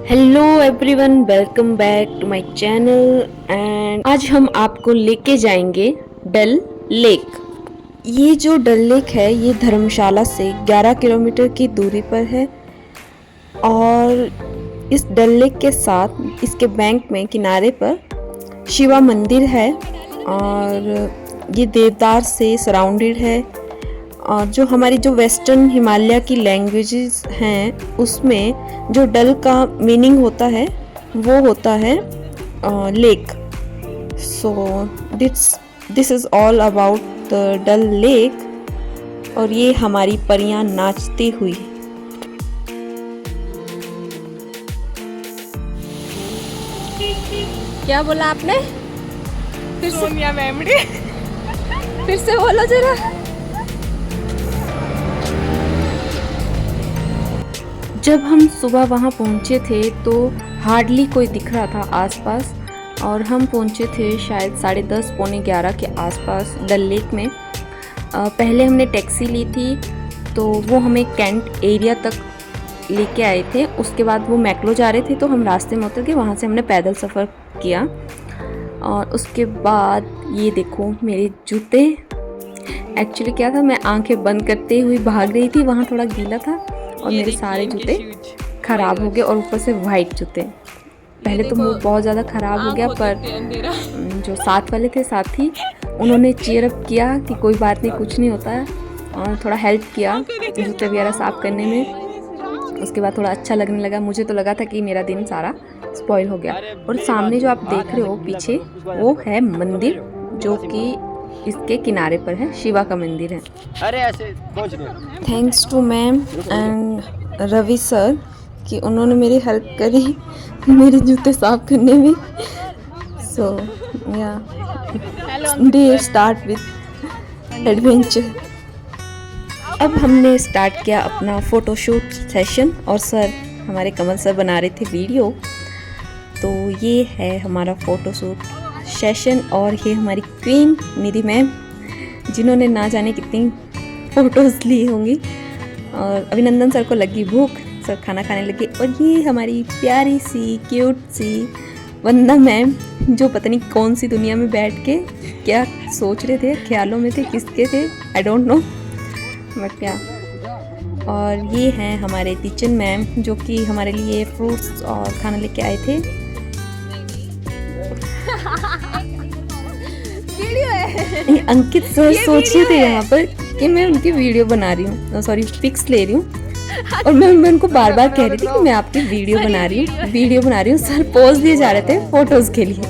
Hello everyone, welcome back to my channel. And आज हम आपको लेके जाएंगे डल लेक। ये जो डल लेक है ये धर्मशाला से 11 किलोमीटर की दूरी पर है। और इस डल लेक के साथ इसके बैंक में किनारे पर शिवा मंदिर है और ये देवदार से सराउंडेड है। और जो हमारी जो वेस्टर्न हिमालय की लैंग्वेजेस हैं उसमें जो डल का मीनिंग होता है वो होता है lake. So this is all about the Dal lake. और ये हमारी परियां नाचती हुई। क्या बोला आपने? फिर सोनिया मेमड़ी। फिर से बोलो जरा। जब हम सुबह वहाँ पहुँचे थे तो हार्डली कोई दिख रहा था आसपास। और हम पहुँचे थे शायद 10:30 पौने 11 के आसपास डल लेक में। पहले हमने टैक्सी ली थी तो वो हमें कैंट एरिया तक लेके आए थे। उसके बाद वो मैक्लो जा रहे थे तो हम रास्ते में उतर के वहाँ से हमने पैदल सफ़र किया। और उसके बाद ये देखो मेरे जूते। एक्चुअली क्या था, मैं आंखें बंद करते हुए भाग रही थी, वहाँ थोड़ा गीला था और मेरे सारे जूते ख़राब हो गए। और ऊपर से वाइट जूते। पहले तो मुझे बहुत ज़्यादा ख़राब हो गया, पर जो साथ वाले थे साथी उन्होंने चीयर अप किया कि कोई बात नहीं, कुछ नहीं होता है, और थोड़ा हेल्प किया जूते वगैरह साफ़ करने में। उसके बाद थोड़ा अच्छा लगने लगा। मुझे तो लगा था कि मेरा दिन सारा स्पॉइल हो गया। और सामने जो आप देख रहे हो पीछे वो है मंदिर जो कि इसके किनारे पर है, शिवा का मंदिर है। अरे ऐसे thanks to ma'am and Ravi sir कि उन्होंने मेरी हेल्प करी मेरे जूते साफ करने में। सो या डे स्टार्ट विद एडवेंचर। अब हमने स्टार्ट किया अपना फ़ोटोशूट सेशन और सर हमारे कमल सर बना रहे थे वीडियो। तो ये है हमारा फ़ोटोशूट सेशन। और ये हमारी क्वीन निधि मैम जिन्होंने ना जाने कितनी फ़ोटोज़ ली होंगी। और अभिनंदन सर को लगी भूख, सर खाना खाने लगे। और ये हमारी प्यारी सी क्यूट सी वंदना मैम जो पता नहीं कौन सी दुनिया में बैठ के क्या सोच रहे थे, ख्यालों में थे, किसके थे, आई डोंट नो, बट क्या। और ये हैं हमारे टीचर मैम जो कि हमारे लिए फ्रूट्स और खाना लेके आए थे। वीडियो है। अंकित सर सोच रहे थे यहाँ पर कि मैं उनकी वीडियो बना रही हूँ, सॉरी पिक्स ले रही हूँ। और मैं उनको बार बार कह रही थी कि मैं आपकी वीडियो बना रही हूँ। सर पोज दिए जा रहे थे फोटोज के लिए।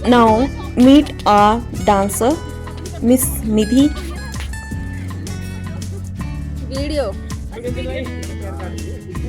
नाउ मीट आ डांसर मिस निधि। वीडियो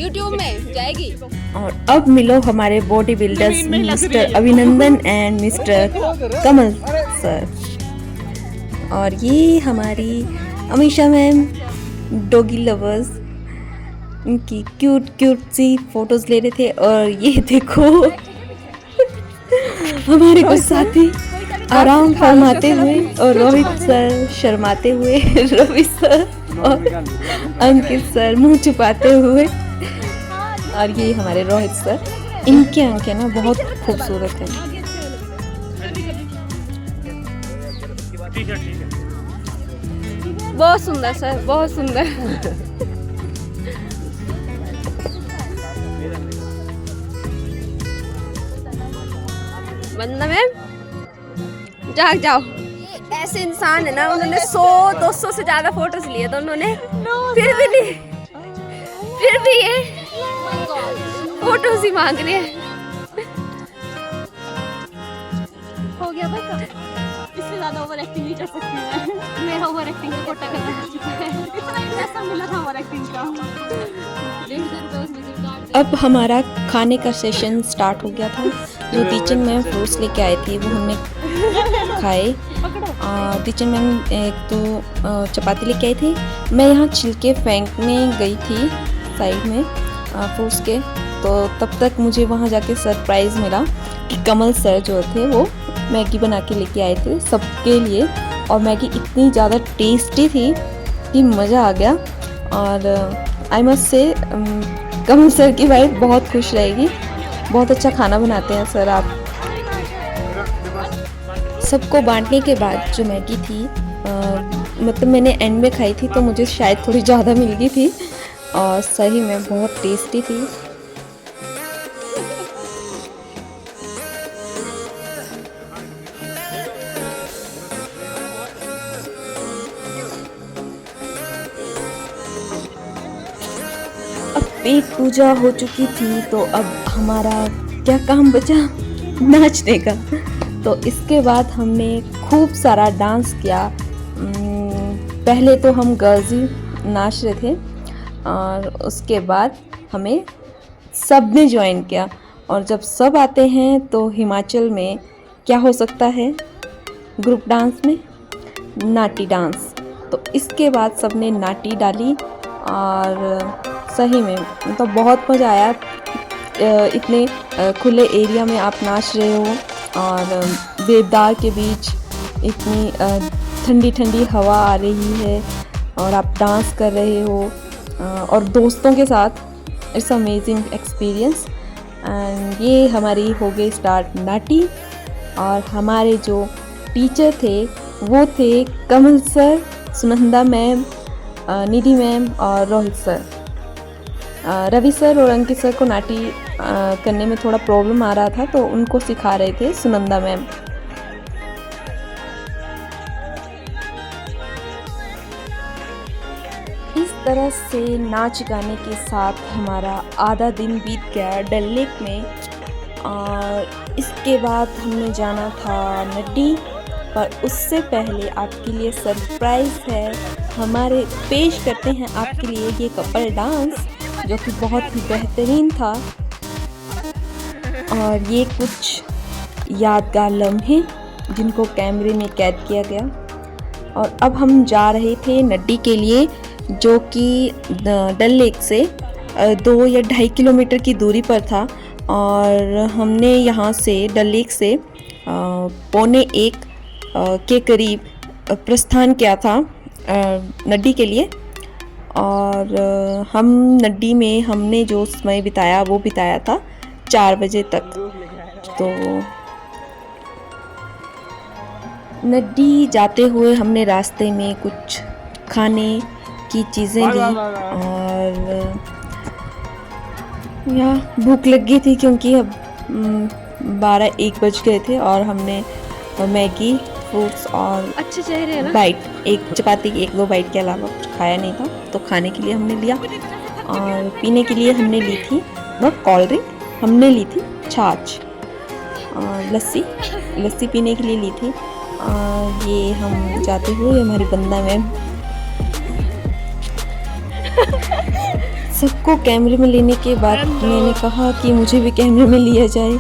YouTube में जाएगी। और अब मिलो हमारे बॉडी बिल्डर्स मिस्टर अभिनंदन एंड मिस्टर कमल सर। और ये हमारी अमीशा मैम डॉगी लवर्स, इनकी क्यूट क्यूट सी फोटोज ले रहे थे। और ये देखो हमारे कुछ साथी आराम फरमाते हुए और रोहित सर शर्माते हुए, रवि सर और अंकित सर मुंह छुपाते हुए। और ये हमारे रोहित सर, इनके आंखें ना बहुत खूबसूरत हैं। बहुत सुंदर सर, बहुत सुंदर। वंदना मैम जाग जाओ। ऐसे इंसान है ना, उन्होंने 100-200 से ज्यादा फोटोज लिए तो उन्होंने फिर भी नहीं, फिर भी ये फोटोज ही मांग रहे हैं। हो गया बस, इससे ज्यादा ओवर एक्टिंग नहीं कर सकती मैं। मेरा ओवर एक्टिंग का कोटा खत्म हो चुका है। इतना पैसा मिला था ओवर एक्टिंग का। 150 रुपये। अब हमारा खाने का सेशन स्टार्ट हो गया था। जो टीचर मैम फ्रूट्स लेके आए थे वो हमने खाए। टीचर मैम एक तो चपाती लेके आए थे। मैं यहाँ छिलके फेंकने गई थी साइड में फ्रूट्स के। तो तब तक मुझे वहाँ जाके सरप्राइज़ मिला कि कमल सर जो थे वो मैगी बना के लेके आए थे सबके लिए। और मैगी इतनी ज़्यादा टेस्टी थी कि मज़ा आ गया। और I must say Kamal sir की वाइफ बहुत खुश रहेगी। बहुत अच्छा खाना बनाते हैं सर आप। सबको बांटने के बाद जो मैगी थी मतलब मैंने एंड में खाई थी तो मुझे शायद थोड़ी ज़्यादा मिल गई थी और सही में बहुत टेस्टी थी। अब पेट पूजा हो चुकी थी तो अब हमारा क्या काम बचा, नाचने का। तो इसके बाद हमने खूब सारा डांस किया। पहले तो हम गर्ल्स ही नाच रहे थे और उसके बाद हमें सब ने ज्वाइन किया। और जब सब आते हैं तो हिमाचल में क्या हो सकता है ग्रुप डांस में, नाटी डांस। तो इसके बाद सब ने नाटी डाली और सही में मतलब बहुत मज़ा आया। इतने खुले एरिया में आप नाच रहे हो और देवदार के बीच इतनी ठंडी ठंडी हवा आ रही है और आप डांस कर रहे हो और दोस्तों के साथ। It's amazing experience. एंड ये हमारी हो गई स्टार्ट नाटी। और हमारे जो टीचर थे वो थे कमल सर, सुनंदा मैम, निधि मैम और रोहित सर। रवि सर और अंकित सर को नाटी करने में थोड़ा प्रॉब्लम आ रहा था तो उनको सिखा रहे थे सुनंदा मैम। इस तरह से नाच गाने के साथ हमारा आधा दिन बीत गया डल लेक में। और इसके बाद हमने जाना था नड्डी, पर उससे पहले आपके लिए सरप्राइज़ है। हमारे पेश करते हैं आपके लिए ये कपल डांस जो कि बहुत ही बेहतरीन था। और ये कुछ यादगार लम्हे जिनको कैमरे में कैद किया गया। और अब हम जा रहे थे नड्डी के लिए जो कि डल लेक से 2 या 2.5 किलोमीटर की दूरी पर था। और हमने यहाँ से डल लेक से 1:45 के करीब प्रस्थान किया था नड्डी के लिए। और हम नड्डी में हमने जो समय बिताया वो बिताया था 4 बजे तक। तो नड्डी जाते हुए हमने रास्ते में कुछ खाने की चीज़ें ली और यहाँ भूख लग गई थी क्योंकि अब 12-1 बज गए थे। और हमने मैगी, फ्रूट्स और अच्छे चेहरे हैं ना, बाइट, एक चपाती की 1-2 बाइट के अलावा कुछ खाया नहीं था। तो खाने के लिए हमने लिया और पीने के लिए हमने ली थी कोल्ड ड्रिंक, हमने ली थी छाछ और लस्सी पीने के लिए ली थी। और ये हम जाते हुए हमारी बंदा मैम सबको कैमरे में लेने के बाद मैंने कहा कि मुझे भी कैमरे में लिया जाए।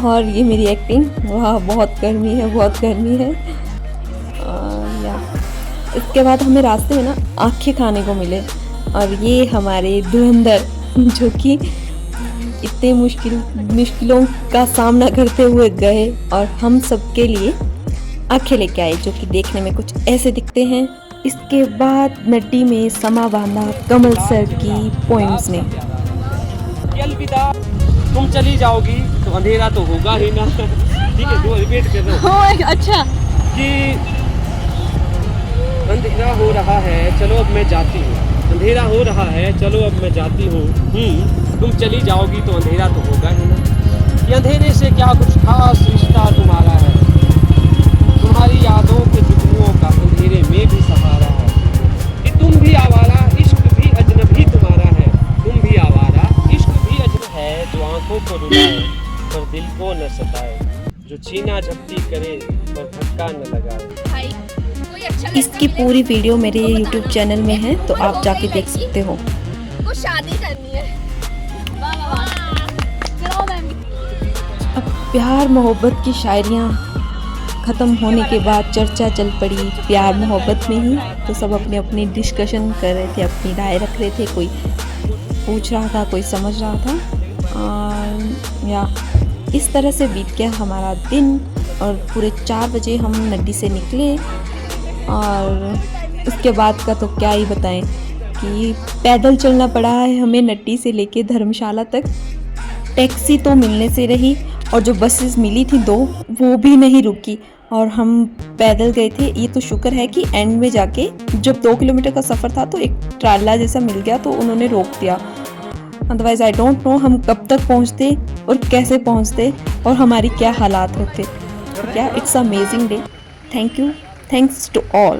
और ये मेरी एक्टिंग, वाह बहुत गर्मी है। और या इसके बाद हमें रास्ते में ना आँखें खाने को मिले और ये हमारे धुरंधर जो कि इतने मुश्किलों का सामना करते हुए गए और हम सबके लिए आँखें लेके आए जो कि देखने में कुछ ऐसे दिखते हैं। इसके बाद नड्डी में समा बांधा कमल सर की पोएम्स ने। अलविदा, तुम चली जाओगी तो अंधेरा तो होगा ही ना। ठीक है, दो रिपीट कर दो। अच्छा कि अंधेरा हो रहा है, चलो अब मैं जाती हूँ। अंधेरा हो रहा है, चलो अब मैं जाती हूँ। तुम चली जाओगी तो अंधेरा तो होगा ही ना। ये अंधेरे से क्या कुछ खास रिश्ता तुम्हारा है, तुम्हारी यादों के जुगनुओं का अंधेरे में भी सहारा है। कि तुम भी आवारा, इश्क भी अजनबी तुम्हारा है। तुम भी आवारा, इश्क भी अजनबी है। जो आंखों को रुलाए पर दिल को न सताए, जो छीना झपटी करे पर धक्का न लगाए। इसकी पूरी वीडियो मेरे YouTube चैनल में है तो आप जाके देख सकते हो। को शादी करनी है। अब प्यार मोहब्बत की शायरियाँ ख़त्म होने के बाद चर्चा चल पड़ी प्यार मोहब्बत में ही। तो सब अपने अपने डिस्कशन कर रहे थे, अपनी राय रख रहे थे, कोई पूछ रहा था, कोई समझ रहा था। और या इस तरह से बीत गया हमारा दिन। और पूरे 4 बजे हम नड्डी से निकले और उसके बाद का तो क्या ही बताएं। क्योंकि पैदल चलना पड़ा है हमें नट्टी से लेके धर्मशाला तक। टैक्सी तो मिलने से रही और जो बसेस मिली थी 2 वो भी नहीं रुकी और हम पैदल गए थे। ये तो शुक्र है कि एंड में जाके जब 2 किलोमीटर का सफ़र था तो एक ट्राला जैसा मिल गया तो उन्होंने रोक दिया। अदरवाइज आई डोंट नो हम कब तक पहुंचते और कैसे पहुंचते और हमारी क्या हालात होते। क्या it's amazing day. Thank you, thanks to all.